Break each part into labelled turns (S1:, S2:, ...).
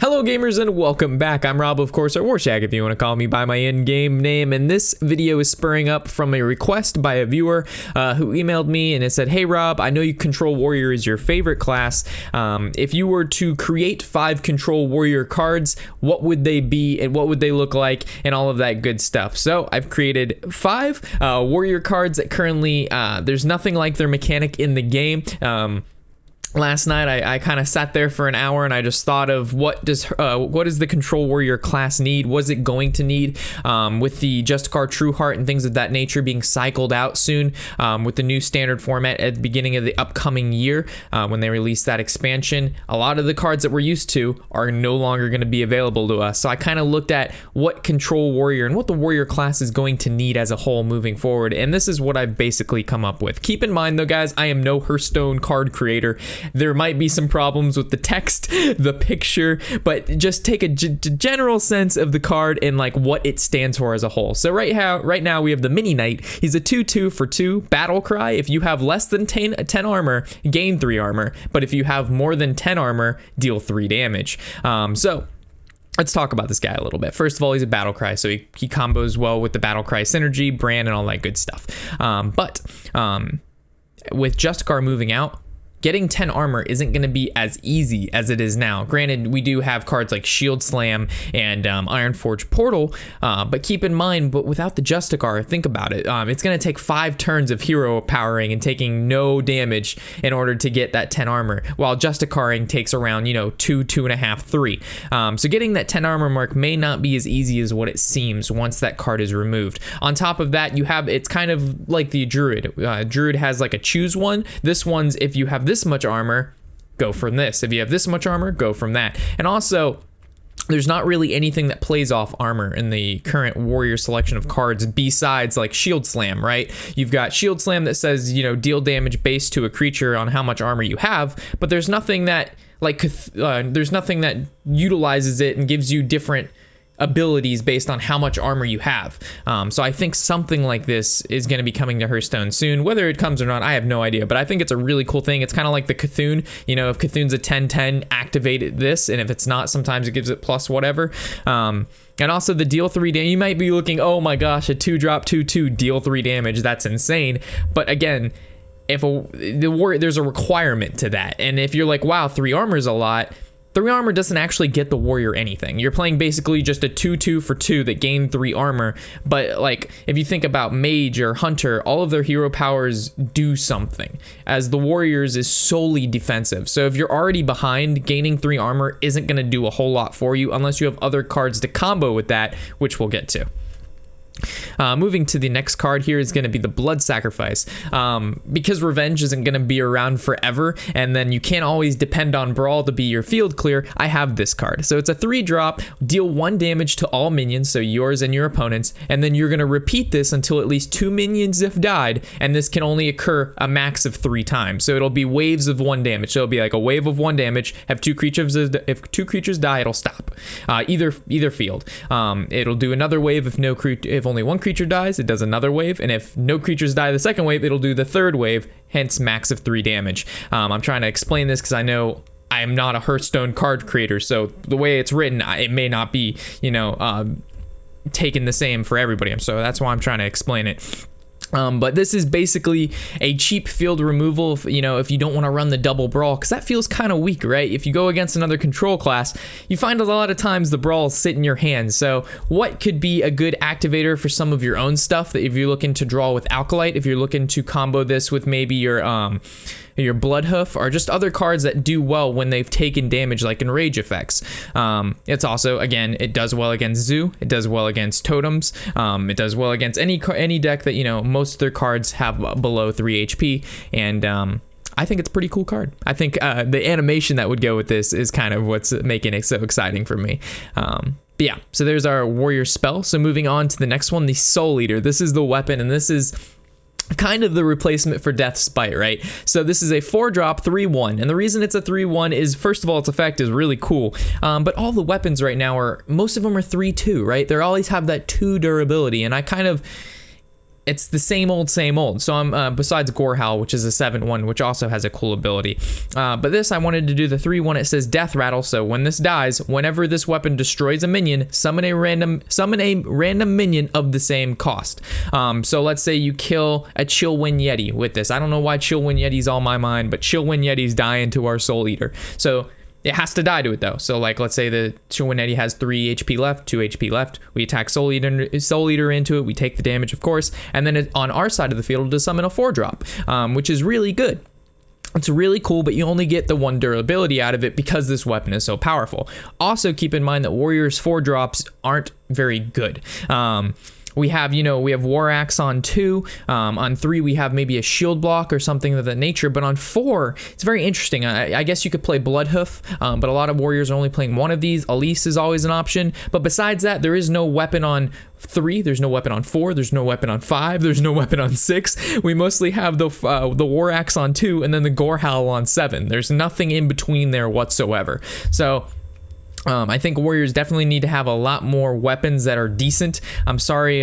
S1: Hello gamers and welcome back. I'm Rob, of course, or Warshack if you want to call me by my in-game name, and this video is spurring up from a request by a viewer who emailed me and it said, "Hey Rob, I know you Control Warrior is your favorite class. If you were to create 5 Control Warrior cards, what would they be and what would they look like and all of that good stuff?" So I've created 5 Warrior cards that currently, there's nothing like their mechanic in the game. Last night I kind of sat there for an hour and I just thought of what does the Control Warrior class need? Was it going to need with the Justicar True Heart and things of that nature being cycled out soon with the new standard format at the beginning of the upcoming year when they release that expansion? A lot of the cards that we're used to are no longer going to be available to us. So I kind of looked at what Control Warrior and what the Warrior class is going to need as a whole moving forward, and this is what I've basically come up with. Keep in mind though, guys, I am no Hearthstone card creator. There might be some problems with the text, the picture, but just take a general sense of the card and like what it stands for as a whole. So right now we have the Mini Knight. He's a 2/2 for 2 battle cry. If you have less than 10 armor, gain 3 armor, but if you have more than 10 armor, deal 3 damage. So let's talk about this guy a little bit. First of all, he's a battle cry, so he combos well with the battle cry synergy, brand, and all that good stuff. But with Justicar moving out, getting 10 armor isn't going to be as easy as it is now. Granted, we do have cards like Shield Slam and Ironforge Portal, but keep in mind, but without the Justicar, think about it. It's going to take 5 turns of hero powering and taking no damage in order to get that 10 armor, while Justicaring takes around, 2.5, 3. So getting that 10 armor mark may not be as easy as what it seems once that card is removed. On top of that, it's kind of like the Druid. Druid has like a choose one. This one's if you have this much armor, go from this. If you have this much armor, go from that. And also, there's not really anything that plays off armor in the current Warrior selection of cards besides like Shield Slam, right? You've got Shield Slam that says, deal damage base to a creature on how much armor you have, but there's nothing that utilizes it and gives you different abilities based on how much armor you have. So I think something like this is going to be coming to Hearthstone soon. Whether it comes or not, I have no idea, but I think it's a really cool thing. It's kind of like the Cthulhu. If Cthulhu's a 10/10, activate this, and if it's not, sometimes it gives it plus whatever. And also the deal 3 damage. You might be looking, oh my gosh, a 2-drop 2/2 deal 3 damage. That's insane. But again, there's a requirement to that. And if you're like, wow, 3 armor is a lot, 3 armor doesn't actually get the warrior anything. You're playing basically just a 2/2 for 2 that gain 3 armor. But like, if you think about mage or hunter, all of their hero powers do something, as the warriors is solely defensive. So if you're already behind, gaining 3 armor isn't going to do a whole lot for you unless you have other cards to combo with that, which we'll get to. Moving to the next card here is going to be the Blood Sacrifice. Because Revenge isn't going to be around forever, and then you can't always depend on Brawl to be your field clear, I have this card. So it's a 3-drop, deal 1 damage to all minions, so yours and your opponents, and then you're going to repeat this until at least 2 minions have died, and this can only occur a max of 3 times. So it'll be waves of 1 damage. So it'll be like a wave of 1 damage, have 2 creatures, if 2 creatures die, it'll stop. Either field. It'll do another wave if only 1 creature dies, it does another wave, and if no creatures die the second wave, it'll do the 3rd wave, hence max of 3 damage. I'm trying to explain this because I know I am not a Hearthstone card creator, so the way it's written, it may not be, taken the same for everybody, so that's why I'm trying to explain it. But this is basically a cheap field removal if you don't want to run the double brawl, because that feels kind of weak, right? If you go against another control class, you find a lot of times the brawls sit in your hands. So what could be a good activator for some of your own stuff, that if you're looking to draw with Alkalite, if you're looking to combo this with maybe your Bloodhoof, or just other cards that do well when they've taken damage, like Enrage effects. It's also, again, it does well against Zoo, it does well against Totems, it does well against any deck that, most of their cards have below 3 HP, and I think it's a pretty cool card. I think the animation that would go with this is kind of what's making it so exciting for me. But yeah, so there's our warrior spell. So moving on to the next one, the Soul Eater. This is the weapon, and this is kind of the replacement for Death Spite, right? So this is a 4-drop 3/1, and the reason it's a 3/1 is, first of all, its effect is really cool, but all the weapons right now most of them are 3/2, right? They always have that 2 durability, and I kind of it's the same old, same old. So I'm besides Gorehowl, which is a 7/1, which also has a cool ability. But this, I wanted to do the 3/1. It says Death Rattle. So when this dies, whenever this weapon destroys a minion, summon a random minion of the same cost. So let's say you kill a Chillwind Yeti with this. I don't know why Chillwind Yeti's on my mind, but Chillwind Yeti's dying to our Soul Eater. So it has to die to it though. So like, let's say the Chillwind Yeti has 3 HP left, 2 HP left. We attack Soul Eater into it. We take the damage, of course. And then on our side of the field, to summon a 4-drop, which is really good. It's really cool, but you only get the 1 durability out of it because this weapon is so powerful. Also keep in mind that Warrior's 4-drops aren't very good. We have Warshack on 2. On 3, we have maybe a shield block or something of that nature. But on 4, it's very interesting. I guess you could play Bloodhoof, but a lot of warriors are only playing one of these. Elise is always an option. But besides that, there is no weapon on 3. There's no weapon on 4. There's no weapon on 5. There's no weapon on 6. We mostly have the Warshack on 2 and then the Gorehowl on 7. There's nothing in between there whatsoever. So I think warriors definitely need to have a lot more weapons that are decent. I'm sorry,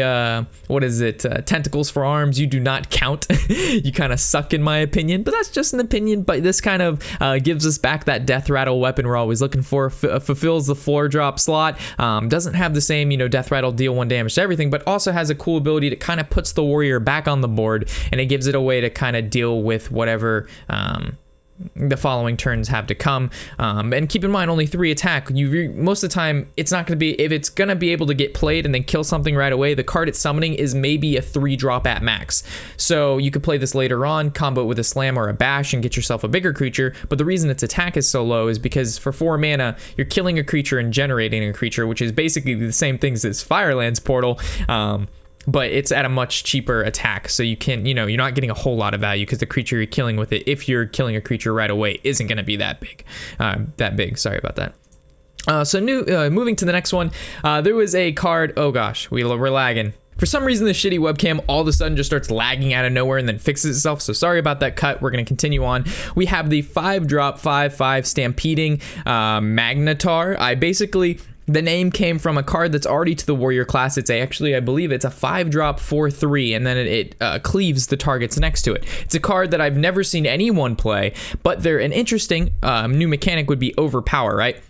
S1: what is it? Tentacles for arms, you do not count. You kind of suck in my opinion, but that's just an opinion. But this kind of gives us back that Death Rattle weapon we're always looking for. Fulfills the 4-drop slot. Doesn't have the same, Death Rattle deal 1 damage to everything, but also has a cool ability that kind of puts the warrior back on the board, and it gives it a way to kind of deal with whatever the following turns have to come. And keep in mind, only 3 attack. Most of the time, it's not going to be, if it's going to be able to get played and then kill something right away, the card it's summoning is maybe a 3-drop at max. So you could play this later on, combo it with a slam or a bash and get yourself a bigger creature. But the reason its attack is so low is because for 4 mana, you're killing a creature and generating a creature, which is basically the same things as Fireland's Portal. But it's at a much cheaper attack, so you can, you're not getting a whole lot of value because the creature you're killing with it, if you're killing a creature right away, isn't going to be that big. Sorry about that. So moving to the next one, there was a card. Oh gosh, we're lagging. For some reason, the shitty webcam all of a sudden just starts lagging out of nowhere and then fixes itself. So sorry about that cut. We're going to continue on. We have the 5-drop 5/5 Stampeding Magnetar. The name came from a card that's already to the warrior class. I believe it's a 5-drop 4/3, and then it cleaves the targets next to it. It's a card that I've never seen anyone play, but an interesting new mechanic would be Overpower, right?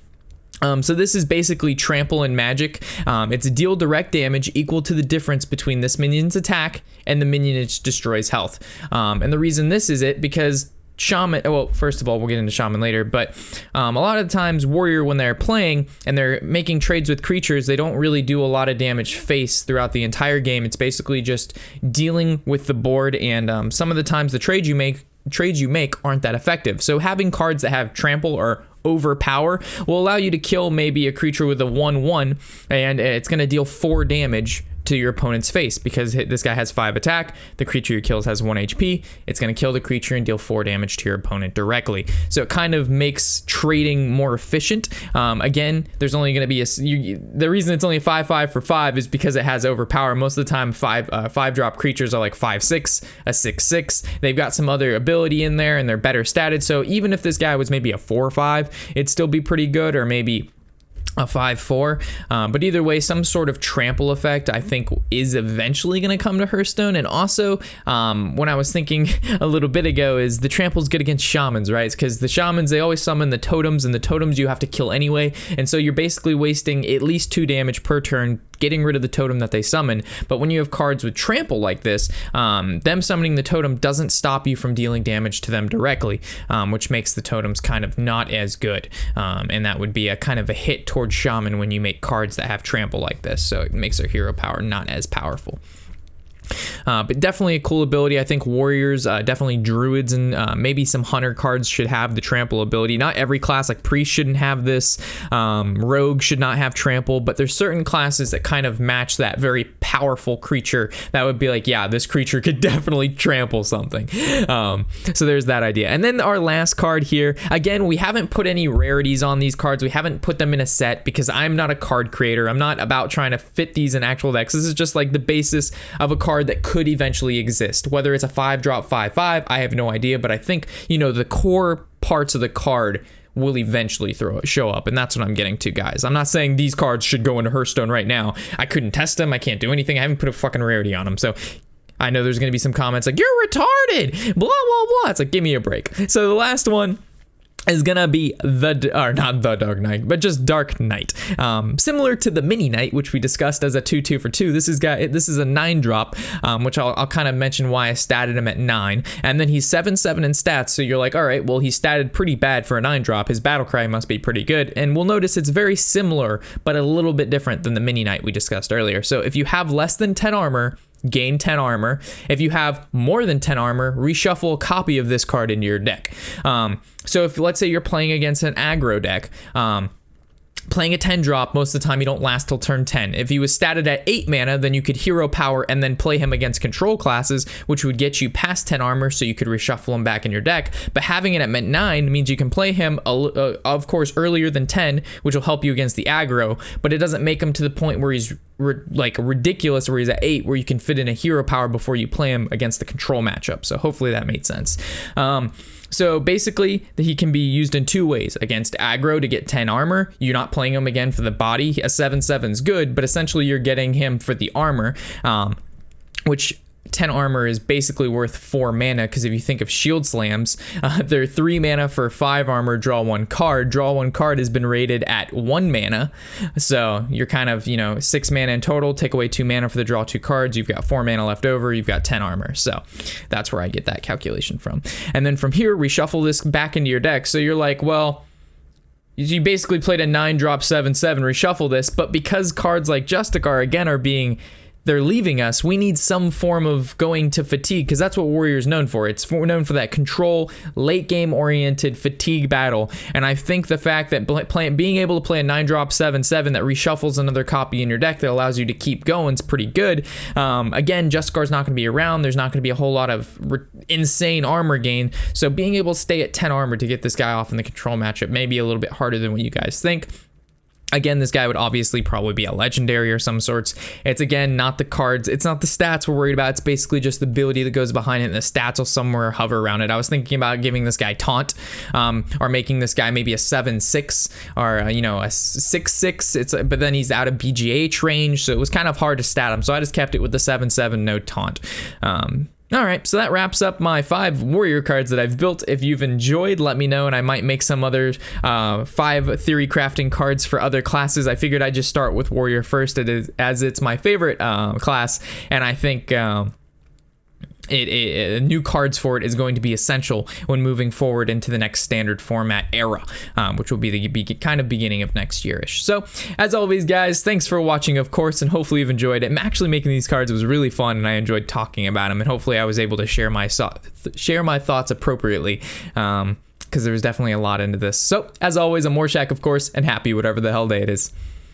S1: So this is basically trample and magic. It's a deal direct damage equal to the difference between this minion's attack and the minion it destroys health. And the reason this is because Shaman, well, first of all, we'll get into Shaman later, but a lot of the times Warrior, when they're playing and they're making trades with creatures, they don't really do a lot of damage face throughout the entire game. It's basically just dealing with the board, and some of the times the trades you make aren't that effective. So having cards that have trample or overpower will allow you to kill maybe a creature with a 1/1, and it's going to deal 4 damage to your opponent's face because this guy has 5 attack. The creature you kills has 1 HP. It's going to kill the creature and deal 4 damage to your opponent directly. So it kind of makes trading more efficient. Again, there's only going to be the reason it's only a 5/5 for 5 is because it has overpower. Most of the time, 5-drop creatures are like 5/6, a 6/6. They've got some other ability in there and they're better statted. So even if this guy was maybe a 4/5, it'd still be pretty good, or maybe a 5/4, but either way, some sort of trample effect I think is eventually going to come to Hearthstone. And also, when I was thinking a little bit ago, is the trample's good against shamans, right? Because the shamans, they always summon the totems, and the totems you have to kill anyway, and so you're basically wasting at least 2 damage per turn getting rid of the totem that they summon. But when you have cards with trample like this, them summoning the totem doesn't stop you from dealing damage to them directly, which makes the totems kind of not as good, and that would be a kind of a hit towards shaman when you make cards that have trample like this, so it makes their hero power not as powerful. But definitely a cool ability. I think warriors, definitely druids, and maybe some hunter cards should have the trample ability. Not every class, like priest shouldn't have this, rogue should not have trample, but there's certain classes that kind of match that very powerful creature that would be like, yeah, this creature could definitely trample something. So there's that idea. And then our last card here, again, we haven't put any rarities on these cards. We haven't put them in a set because I'm not a card creator. I'm not about trying to fit these in actual decks. This is just like the basis of a card that could eventually exist. Whether it's a 5-drop 5/5, I have no idea, but I think, the core parts of the card will eventually show up, and that's what I'm getting to, guys. I'm not saying these cards should go into Hearthstone right now. I couldn't test them. I can't do anything. I haven't put a fucking rarity on them. So I know there's going to be some comments like, you're retarded, blah, blah, blah. It's like, give me a break. So the last one is gonna be not the Dark Knight, but just Dark Knight. Similar to the Mini Knight, which we discussed as a 2/2 for 2. This is a 9-drop, which I'll kind of mention why I statted him at 9. And then he's 7/7 in stats, so you're like, all right, well, he statted pretty bad for a 9-drop. His battle cry must be pretty good. And we'll notice it's very similar, but a little bit different than the Mini Knight we discussed earlier. So if you have less than 10 armor, gain 10 armor. If you have more than 10 armor, reshuffle a copy of this card into your deck. So if, let's say you're playing against an aggro deck, playing a 10-drop, most of the time you don't last till turn 10. If he was statted at 8 mana, then you could hero power and then play him against control classes, which would get you past 10 armor, so you could reshuffle him back in your deck. But having it at 9 means you can play him, of course, earlier than 10, which will help you against the aggro, but it doesn't make him to the point where he's like ridiculous, where he's at 8, where you can fit in a hero power before you play him against the control matchup. So hopefully that made sense. So basically, he can be used in 2 ways. Against aggro to get 10 armor, you're not playing him again for the body. A 7/7 is good, but essentially you're getting him for the armor, which 10 armor is basically worth 4 mana, because if you think of shield slams, they're 3 mana for 5 armor, draw 1 card. Draw 1 card has been rated at 1 mana, so you're kind of, 6 mana in total, take away 2 mana for the draw 2 cards, you've got 4 mana left over, you've got 10 armor. So that's where I get that calculation from. And then from here, reshuffle this back into your deck. So you're like, well, you basically played a 9-drop 7/7, reshuffle this, but because cards like Justicar again they're leaving us, we need some form of going to fatigue, because that's what Warrior's known for. It's known for that control, late game oriented fatigue battle. And I think the fact that being able to play a 9-drop 7/7 that reshuffles another copy in your deck that allows you to keep going is pretty good. Again, Justicar's not going to be around. There's not going to be a whole lot of insane armor gain. So being able to stay at 10 armor to get this guy off in the control matchup may be a little bit harder than what you guys think. Again, this guy would obviously probably be a legendary or some sorts. It's, again, not the cards. It's not the stats we're worried about. It's basically just the ability that goes behind it, and the stats will somewhere hover around it. I was thinking about giving this guy taunt, or making this guy maybe a 7/6 or, a 6/6. But then he's out of BGH range, so it was kind of hard to stat him. So I just kept it with the 7/7, no taunt. All right, so that wraps up my 5 warrior cards that I've built. If you've enjoyed, let me know, and I might make some other 5 theory crafting cards for other classes. I figured I'd just start with warrior first, as it's my favorite class, and I think new cards for it is going to be essential when moving forward into the next standard format era, which will be the kind of beginning of next year-ish. So, as always, guys, thanks for watching, of course, and hopefully you've enjoyed it. Actually making these cards was really fun, and I enjoyed talking about them, and hopefully I was able to share my thoughts appropriately, because there was definitely a lot into this. So, as always, I'm Warshack, of course, and happy whatever the hell day it is.